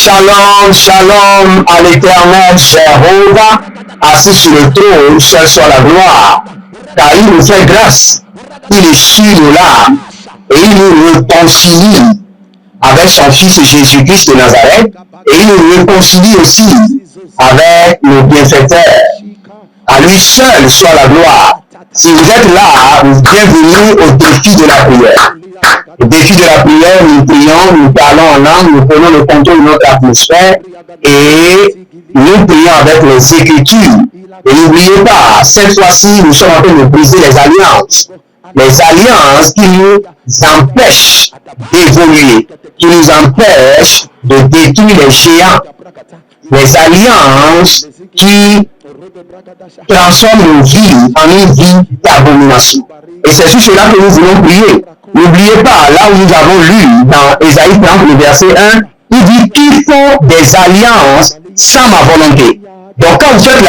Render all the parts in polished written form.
Shalom, shalom à l'éternel Jéhovah, assis sur le trône, seul soit la gloire, car il nous fait grâce, il essuie nos larmes et il nous réconcilie avec son Fils Jésus-Christ de Nazareth et il nous réconcilie aussi avec le bienfaiteur. À lui seul soit la gloire. Si vous êtes là, bienvenue au défi de la prière. Au défi de la prière, nous prions, nous parlons en langue, nous prenons le contrôle de notre atmosphère et nous prions avec les Écritures. Et n'oubliez pas, cette fois-ci, nous sommes en train de briser les alliances. Les alliances qui nous empêchent d'évoluer, qui nous empêchent de détruire les géants. Les alliances qui transforment nos vies en une vie d'abomination. Et c'est sur cela que nous voulons prier. N'oubliez pas, là où nous avons lu dans Ésaïe 30, le verset 1, il dit qu'ils font des alliances sans ma volonté. Donc quand vous faites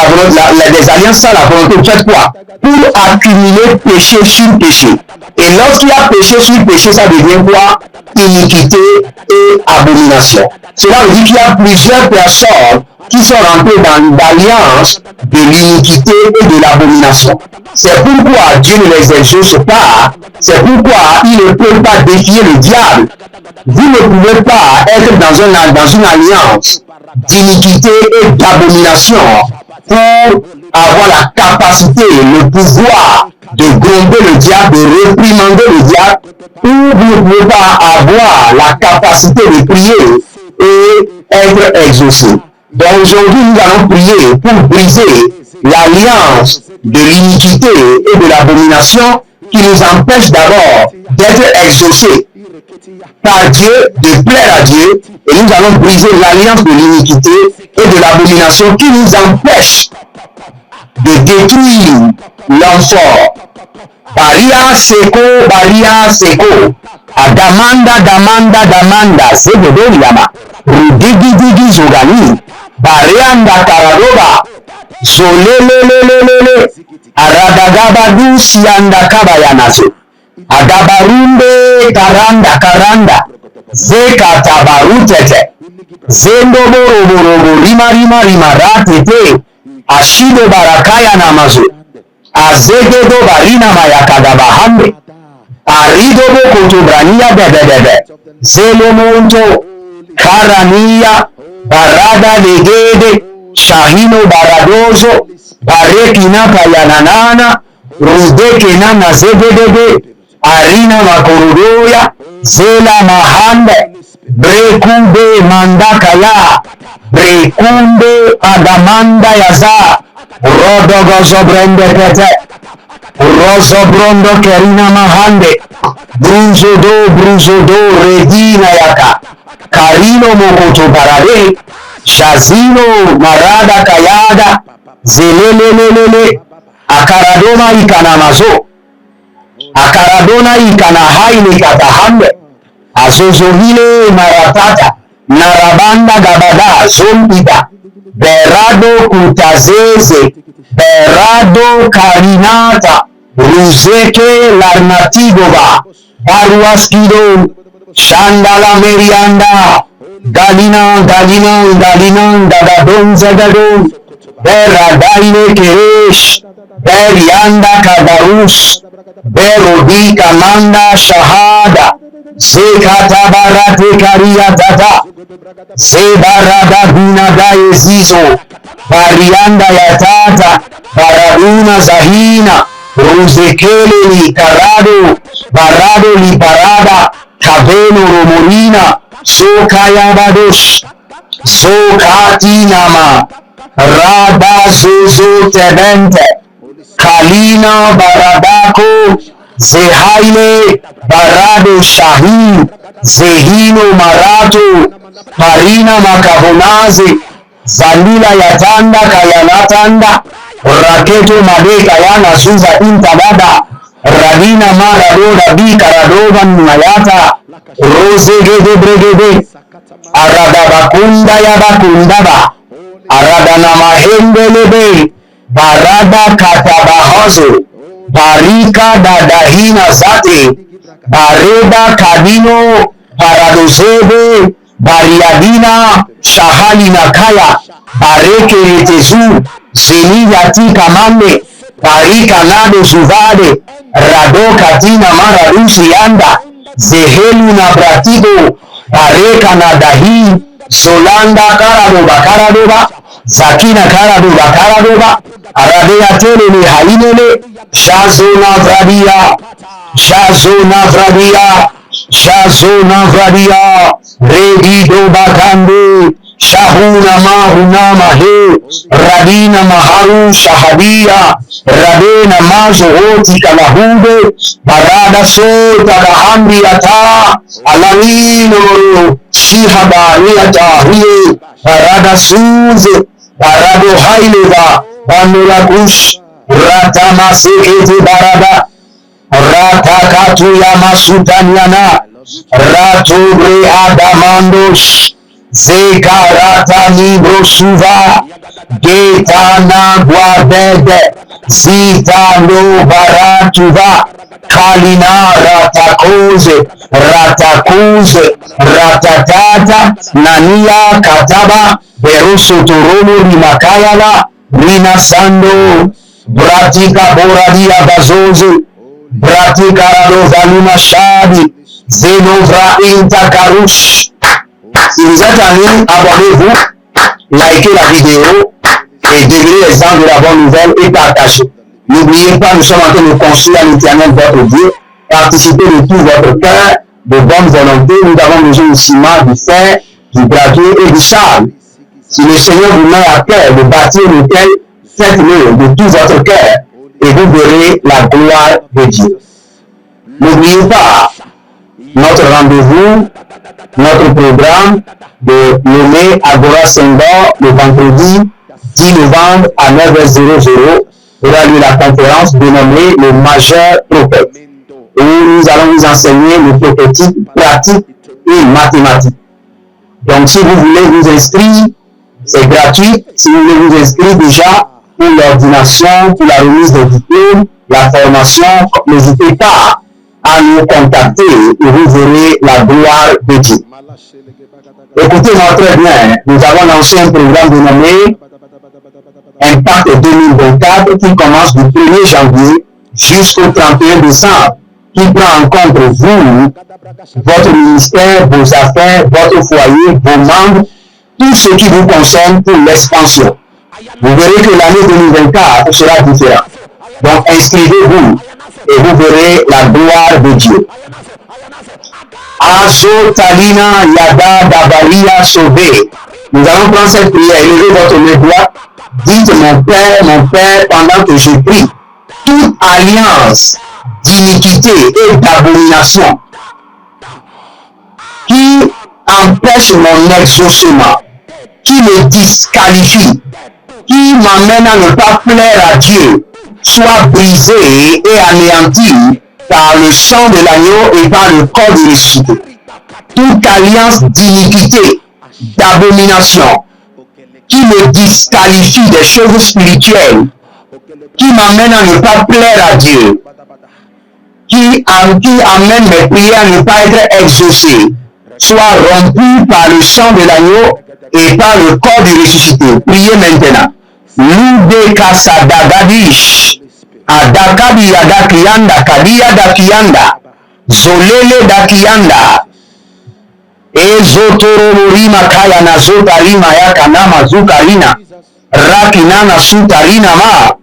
des alliances sans la volonté, vous faites quoi? Pour accumuler péché sur péché. Et lorsqu'il y a péché sur péché, ça devient quoi? Iniquité et abomination. Cela veut dire qu'il y a plusieurs personnes qui sont rentrées dans l'alliance de l'iniquité et de l'abomination. C'est pourquoi Dieu ne les exauce pas. C'est pourquoi il ne peut pas défier le diable. Vous ne pouvez pas être dans une alliance d'iniquité et d'abomination pour avoir la capacité, le pouvoir de gronder le diable, de réprimander le diable, ou vous ne pouvez pas avoir la capacité de prier et être exaucé. Donc aujourd'hui, nous allons prier pour briser l'alliance de l'iniquité et de l'abomination qui nous empêche d'abord d'être exaucés par Dieu, de plaire à Dieu, et nous allons briser l'alliance de l'iniquité et de l'abomination qui nous empêche de détruire l'homme fort. Baria seko, damanda, segodo yama, rudigidigi zogani, barianda karadoba, zolelelelelele, aradagabadu sianda kabayanazo, agabarunde karanda, zekatabarutete, zendo boro, rima ratete, ashido barakaya namazo, azegedo barina mayakadabahande, aridobo kotobrania bebebebe, zelomonto, karania, barada legede, shahino baradozo, barekina payananana, rudekena na zebedebe, arina makorodoya, zela mahande, brekunde mandakaya, brekunde agamanda yaza, rodogozo brende pete, rosobrondo kerina mahande, bruzodo, redina yaka, karino mokoto barade, shazino marada kayada, zelelelelele, akaradona ikanamazo, akaradona ikanahaini katahande, azozohile maratata, narabanda gabada, zompida, berado kutazeze, berado karinata, ruzeke larnatigova, baruaskido, shandala merianda, galina, dadadon zagadon, beradaine keresh, berianda kadarus, berodi kamanda shahada, zekata barate kariyatata, zebarada binada yezizo, barianda yatata, baraduna zahina, ruzekele li karado, barado li parada, kabeno romorina, sokaya badosh, sokati nama, rada zozo tebente, kalina baradako, zehaile barado shahin, zehino marato, parina makabonaze, zalila yatanda kayanatanda, raketo made kayana suza intabada, radina marado rabi karadoban mayata, rose gede bregede, aradabakunda yabakundaba, aradana mahendelebe, barada katabahozo, barika dadahina zate, bareda kadino, paradosebe, bariadina, shahali nakaya, bareke retezu, zeliyati kamande, barika nado zuvade, rado katina maradusi yanda, zehelu na bratigo, bareka na dahi, zolanda karadoba, zakina karadoba, aradea tele ni hainele, Shazona vradia, Regido bagande, Shahuna mahuna mahe, Radina maharu shahadia, Radena mazo oti kalahude, Barada so takahandi ata, Alamino, Shihabari atahiye, Barada suze, Barado haileva, Banula kush, Ratama sekete barada, Ratakatu ya masutaniana, Ratobre adamandos, Zekarata libro suva, Getana guardede, Zitano baratuva, Kalina ratakuze, ratatata, Nania kataba, Beruso toromo rimakayala, Rina sando, Bratika boradia bazoze, Bratika radozaluna shadi, Zenovra intakarush. Si vous êtes en ligne, abonnez-vous, likez la vidéo et devenez l'exemple de la bonne nouvelle et partagez. N'oubliez pas, nous sommes en train de construire à l'Éternel votre Dieu. Participez de tout votre cœur, de bonne volonté. Nous avons besoin du ciment, du fer, du gravier et du sable. Si le Seigneur vous met à cœur de bâtir l'autel, faites-le de tout votre cœur et vous verrez la gloire de Dieu. N'oubliez pas notre rendez-vous, notre programme de nommé Agora Sendor le vendredi 10 novembre à 9h00 aura lieu la conférence dénommée le majeur prophète, où nous allons vous enseigner le prophétique pratique et mathématique. Donc si vous voulez vous inscrire, c'est gratuit. Si vous voulez vous inscrire déjà pour l'ordination, pour la remise des diplômes, la formation, n'hésitez pas à nous contacter et vous verrez la gloire de Dieu. Écoutez-moi très bien, nous avons lancé un programme dénommé Impact 2024 qui commence du 1er janvier jusqu'au 31 décembre, qui prend en compte vous, votre ministère, vos affaires, votre foyer, vos membres, tout ce qui vous concerne pour l'expansion. Vous verrez que l'année 2024 sera différente. Donc inscrivez-vous et vous verrez la gloire de Dieu. Azo Talina Yada Dabalia Sauvé. Nous allons prendre cette prière. Élevez votre main droite. Dites mon Père, pendant que je prie, toute alliance d'iniquité et d'abomination qui empêche mon exaucement, qui me disqualifie, qui m'amène à ne pas plaire à Dieu, soit brisée et anéantie par le sang de l'agneau et par le corps de ressuscité. Toute alliance d'iniquité, d'abomination, qui me disqualifie des choses spirituelles, qui m'amène à ne pas plaire à Dieu, qui amène mes prières à ne pas être exaucées, soit rompue par le sang de l'agneau et par le corps du ressuscité. Priez maintenant. Lube kasadagadish, adakabi adakiyanda, kadia dakiyanda, zolele dakiyanda, ezotororima kaya na zotarima ya kanama zukarina, rakinana sutarina ma,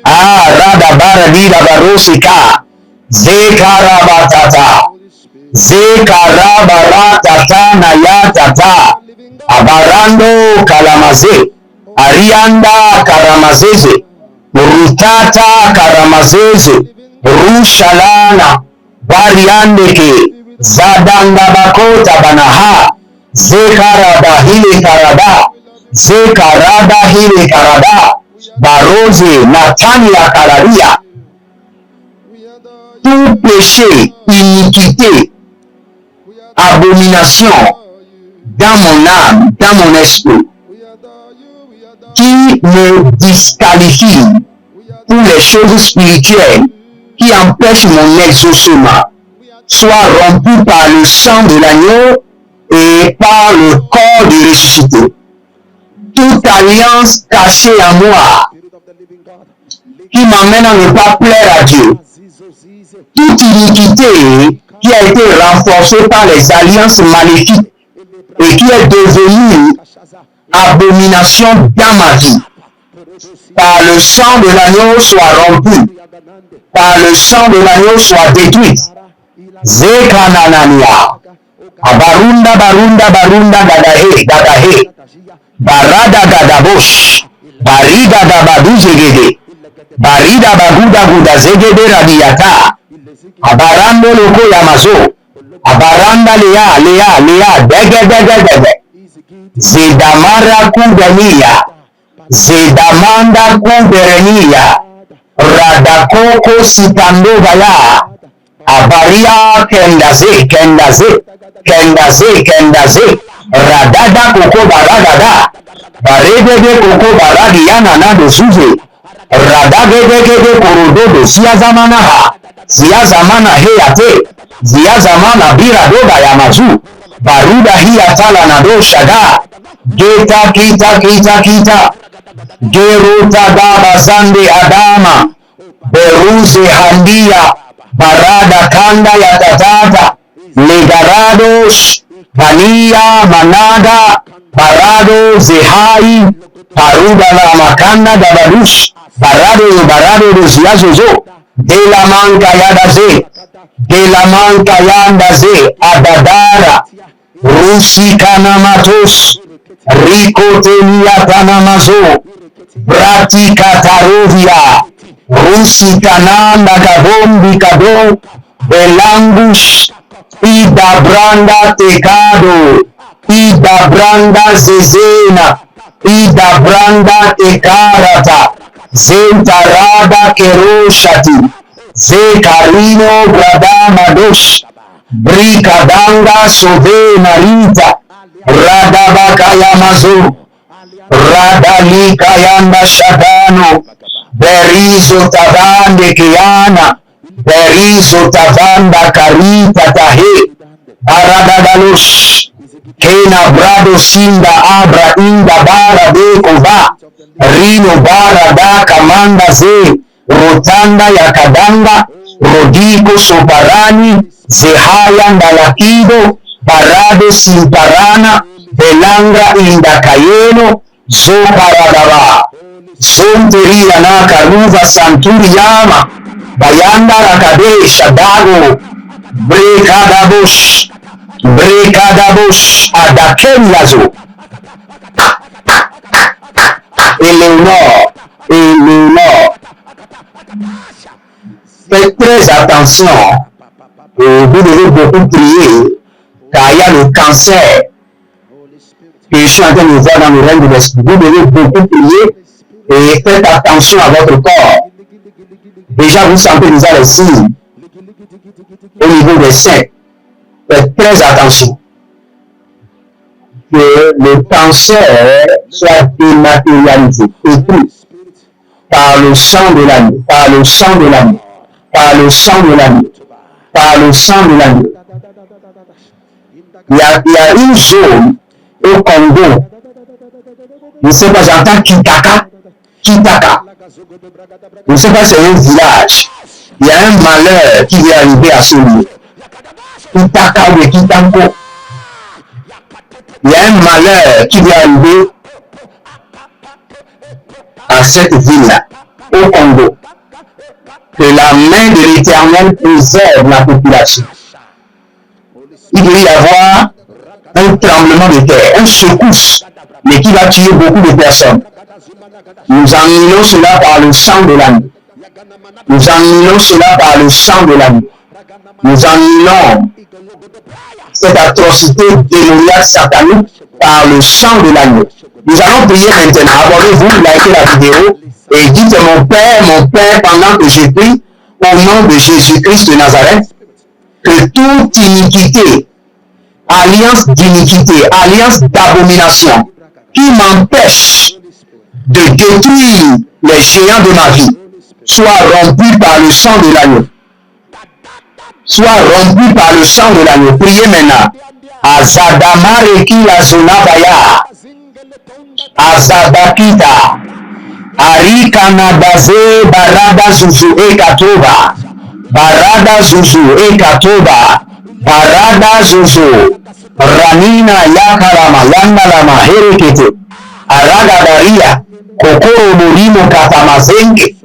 rada baradida barosika, zekarabatata, zekarabaratata na yatata, abarando kalamaze, Arianda karamazeze, Rutata karamazeze, Rushalana, Variandeke, Zadanga bakota banaha, Zekarada hile karada, Zekarada hile karada, Baroze Natania karadia. Tout péché, iniquité, abomination dans mon âme, dans mon esprit, qui me disqualifie pour les choses spirituelles, qui empêchent mon exaucement, soit rompu par le sang de l'agneau et par le corps du ressuscité. Toute alliance cachée en moi qui m'amène à ne pas plaire à Dieu, toute iniquité qui a été renforcée par les alliances maléfiques et qui est devenue abomination dans ma vie, par le sang de l'agneau soit rompue, par le sang de l'agneau soit détruite. Zekananania, abarunda barunda barunda gadahe gadahe, barada gadabosh, bariga dabadu zegede, barida baguda guda zegede radiata, abarando loko yamazo, abaranda lea dege dege dege, zedamara kudania, zedamanda kuderenia, radakoko sitandovaya, abaria kendaze, radada koko baradada, baredede koko baradiana na dosuze, radagedegede korododo siyazamana heyate, ziyazamana biradoda yamazu, baruda hiyatala na doshada, geta kita, geruta daba zande adama, beruze handia, barada kanda ya tatata, legarados, vania manada, barado zehai, paruda la makanda dabadush, barado doziazozo, de la manca yandaze, adadara, rusi kanamatos, ricotenia tanamazo, brati katarovia, rusi kananda kabombi kado, belangush, ida branda tekado, ida branda zezena, ida branda tekarata, zentarada keroshati, zekarino bradamadosh, brikadanga sovenarita, radabakayamazo, radalikayanda shadano, berizo tavande kiana, berizo tavanda karita tahe, aradadalush, kena brado sinda abra inda bara dekova, rino bara da kamanda ze, rotanda ya kadanga, rodiko soparani, zehaya ndalakido, barado simparana, belangra inda kayeno, zoparadaba, zonteria na karuva santuriyama, bayanda rakadesha dago, brekadabosh, adakeniazo, Éléonore. Faites très attention, vous devez beaucoup prier, car il y a le cancer que je suis en train de voir dans le règne de l'esprit. Vous devez beaucoup prier et faites attention à votre corps. Déjà, vous sentez déjà les signes au niveau des seins. Faites très attention. Que le cancer soit dématérialisé, écrit par le sang de l'agneau, par le sang de l'agneau, par le sang de l'agneau, par le sang de l'agneau. Il y a une zone au Congo, je ne sais pas, j'entends Kitaka, je ne sais pas, c'est un village. Il y a un malheur qui vient arriver à ce lieu. Kitaka ou Kitanko. Il y a un malheur qui vient arriver à cette ville-là, au Congo. Que la main de l'Éternel préserve la population. Il doit y avoir un tremblement de terre, une secousse, mais qui va tuer beaucoup de personnes. Nous annulons cela par le sang de l'agneau. Nous annulons cela par le sang de l'agneau. Nous annulons cette atrocité démoniaque satanique par le sang de l'agneau. Nous allons prier maintenant. Abonnez-vous, likez la vidéo et dites mon Père, pendant que je prie, au nom de Jésus-Christ de Nazareth, que toute iniquité, alliance d'iniquité, alliance d'abomination, qui m'empêche de détruire les géants de ma vie, soit rompue par le sang de l'agneau. Soit rompu par le sang de l'agneau. Priez maintenant. azadamare kila zonabaya, azadakita, arika nadaze barada zuzu ekatoba, barada zuzu ekatoba, barada zuzu, ranina yakalama yandalama herekete, araga daria, kokoro mulimo katamazenge,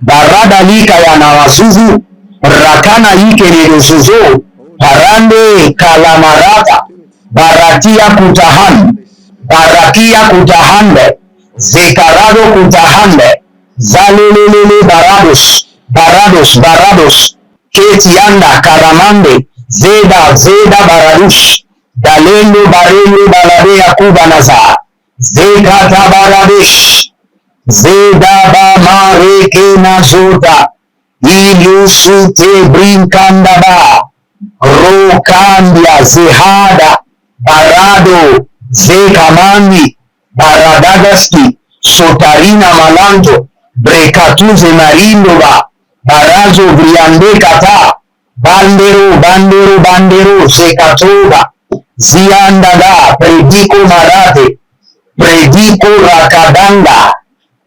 barada lika ya nawazuzu, rakana ike niluzuzo, parande kalamarata, baratia kutahan, barakia kutahande, zekarado kutahande, zalelelele barados, barados, barados, ketianda karamande, zeda, zeda baradush, dalendo barendo baladea kubanaza, zekata baradesh, zeda ba mareke nazoda, ilusute brinkandaba, rokandia zehada, barado, zekamandi, baradagaski, sotarina malanto, brekatuze marindoba, barazo briande kata, bandero, bandero, bandero, zekatoba, ziandada, prediko marate, prediko rakadanga,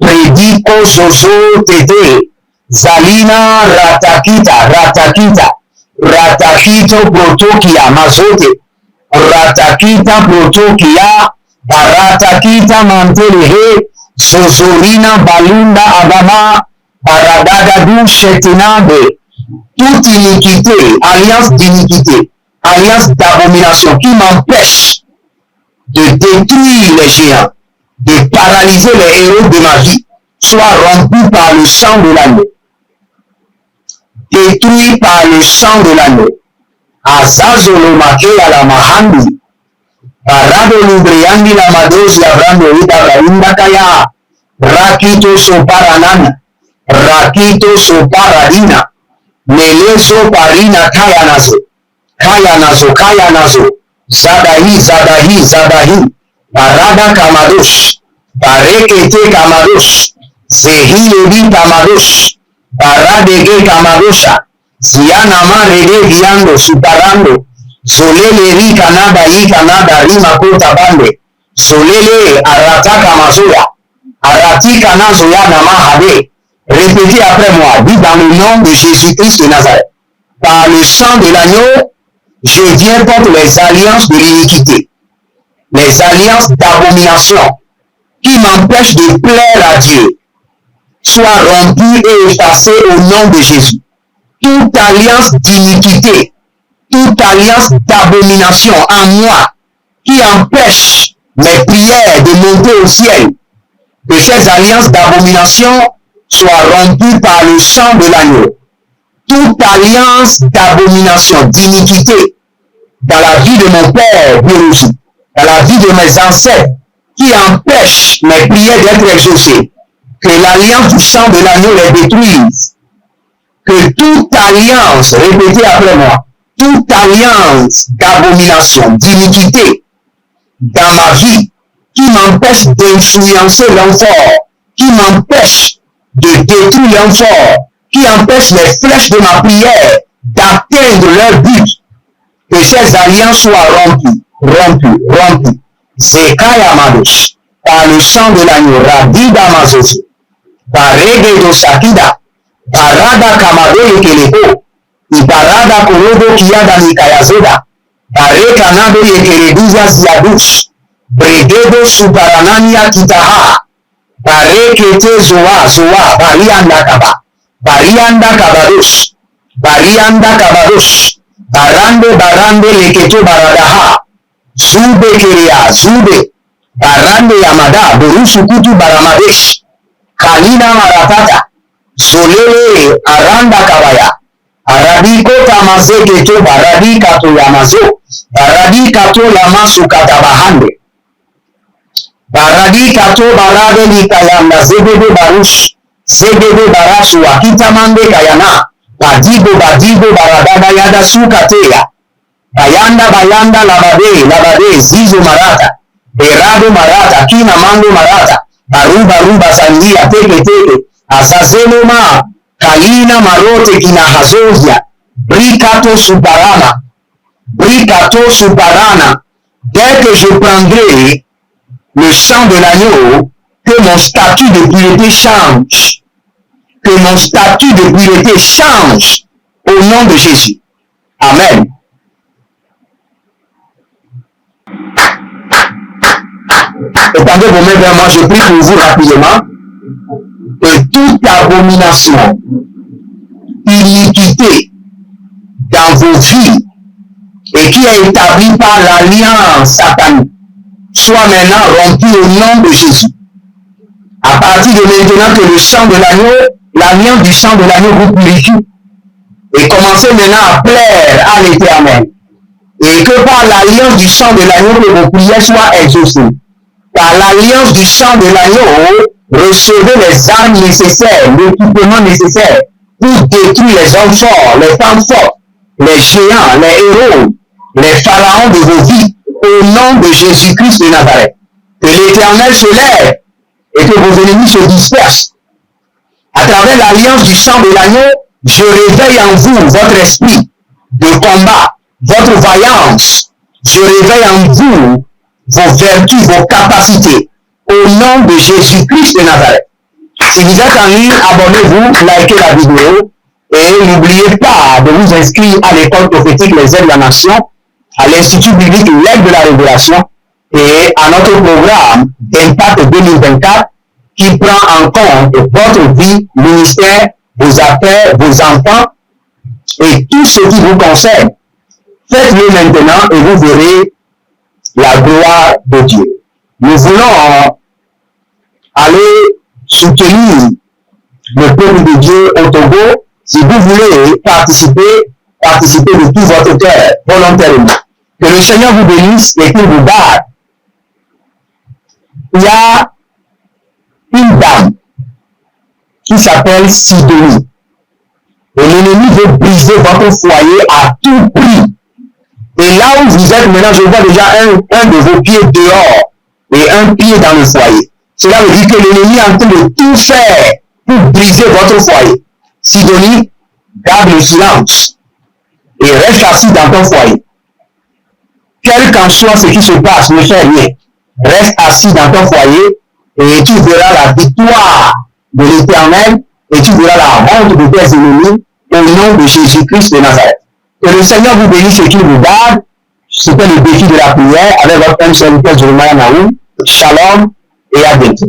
prediko zozo tete, zalina ratakita, ratakita, ratakito protokia mazote, ratakita protokia, baratakita mantelehe, zozorina balunda agama, baradaga du shetinade, toute iniquité, alliance d'iniquité, alliance d'abomination qui m'empêche de détruire les géants, de paralyser les héros de ma vie, soit rompu par le sang de l'agneau, détruit par le sang de l'agneau. Azazolomake à la mahandi, parado lubriandi la madosi abrando ita rainda kaya, rakito soparanana, rakito soparadina, meleso parina kaya nazo, kaya nazo, kaya nazo, zadahi, zadahi, zadahi, parada kamadosh, parekete kamadosh, zehiledi kamadosh, paradege kamadosha, ziana marege diando, suparando, solele ri kanada i kanada rima kota bande, solele arataka mazoya, aratika nazoya namahade. Répétez après moi, dit dans le nom de Jésus-Christ de Nazareth, par le sang de l'agneau, je viens contre les alliances de l'iniquité, les alliances d'abomination qui m'empêchent de plaire à Dieu, soit rompues et effacées au nom de Jésus. Toute alliance d'iniquité, toute alliance d'abomination en moi qui empêche mes prières de monter au ciel, que ces alliances d'abomination soient rompues par le sang de l'agneau. Toute alliance d'abomination, d'iniquité dans la vie de mon père biologique, dans la vie de mes ancêtres, qui empêche mes prières d'être exaucées, que l'alliance du sang de l'agneau les détruise. Que toute alliance, répétez après moi, toute alliance d'abomination, d'iniquité dans ma vie, qui m'empêche d'influencer l'enfort, qui m'empêche de détruire l'enfort, qui empêche les flèches de ma prière d'atteindre leur but, que ces alliances soient rompues, rompues, rompues. Zekaya Madosh, par le sang de l'agneau, Radida Mazoso, Barege do Sakida, Barada Kamado Yekeleko, Ibarada Korodo Kiada Nikayazoda, Bareka Nado Yekereduza Ziadush, Bregedo Suparanania Kitaha, Barekete Zoa, Zoa, Barianda Kaba, Barianda Kabadosh, Barianda Kabadosh, Barande Barande Leketo Baradaha, Zube Keria, Zube, Barande Yamada, Borusu Kutu Baramadesh, Kalina Maratata, Solele Aranda Kabaya, Arabiko Tamase Keto Baradi Kato Yamazo, Baradi Kato Yamasu Katabahande, Baradi Kato Barade Nikayanda, Zebebe Barush, Zebebe Barasu, Akitamande Kayana, Badibo Badibo Baradada Yada Sukateya, Bayanda Bayanda Labade, Labade, Zizo Marata, Berado Marata, Kina Mando Marata, Baruba Ruba Sandia, Teke Teke, Asazeloma, Kalina Marote Kina Hazozia, Brikato Subarama, Bricato Suparana. Dès que je prendrai le sang de l'agneau, que mon statut de pureté change. Que mon statut de pureté change au nom de Jésus. Amen. Étendez vos mains vers moi, je prie pour vous rapidement. Et toute abomination, iniquité dans vos vies et qui est établie par l'alliance satanique soit maintenant rompue au nom de Jésus. À partir de maintenant que le sang de l'agneau, l'alliance du sang de l'agneau vous purifie. Et commencez maintenant à plaire à l'Éternel. Et que par l'alliance du sang de l'agneau, que vos prières soient exaucées. Par l'alliance du sang de l'agneau, recevez les armes nécessaires, l'équipement nécessaire pour détruire les hommes forts, les femmes fortes, les géants, les héros, les pharaons de vos vies, au nom de Jésus-Christ de Nazareth. Que l'Éternel se lève et que vos ennemis se dispersent. À travers l'alliance du sang de l'agneau, je réveille en vous votre esprit de combat, votre vaillance. Je réveille en vous vos vertus, vos capacités, au nom de Jésus-Christ de Nazareth. Si vous êtes en ligne, abonnez-vous, likez la vidéo et n'oubliez pas de vous inscrire à l'école prophétique Les Ailes de la Nation, à l'Institut biblique L'Aigle de la Révélation et à notre programme d'Impact 2024 qui prend en compte votre vie, ministère, vos affaires, vos enfants et tout ce qui vous concerne. Faites-le maintenant et vous verrez la gloire de Dieu. Nous voulons aller soutenir le peuple de Dieu au Togo. Si vous voulez participer, participez de tout votre cœur, volontairement. Que le Seigneur vous bénisse et qu'il vous garde. Il y a une dame qui s'appelle Sidonie. Et l'ennemi veut briser votre foyer à tout prix. Et là où vous êtes maintenant, je vois déjà un de vos pieds dehors et un pied dans le foyer. Cela veut dire que l'ennemi est en train de tout faire pour briser votre foyer. Sidonie, garde le silence et reste assis dans ton foyer. Quel qu'en soit ce qui se passe, ne fais rien. Reste assis dans ton foyer et tu verras la victoire de l'Éternel et tu verras la honte de tes ennemis au nom de Jésus-Christ de Nazareth. Que le Seigneur vous bénisse et qu'il vous garde. C'était le défi de la prière avec votre homme serviteur Jeremiah Naoum. Shalom et à bientôt.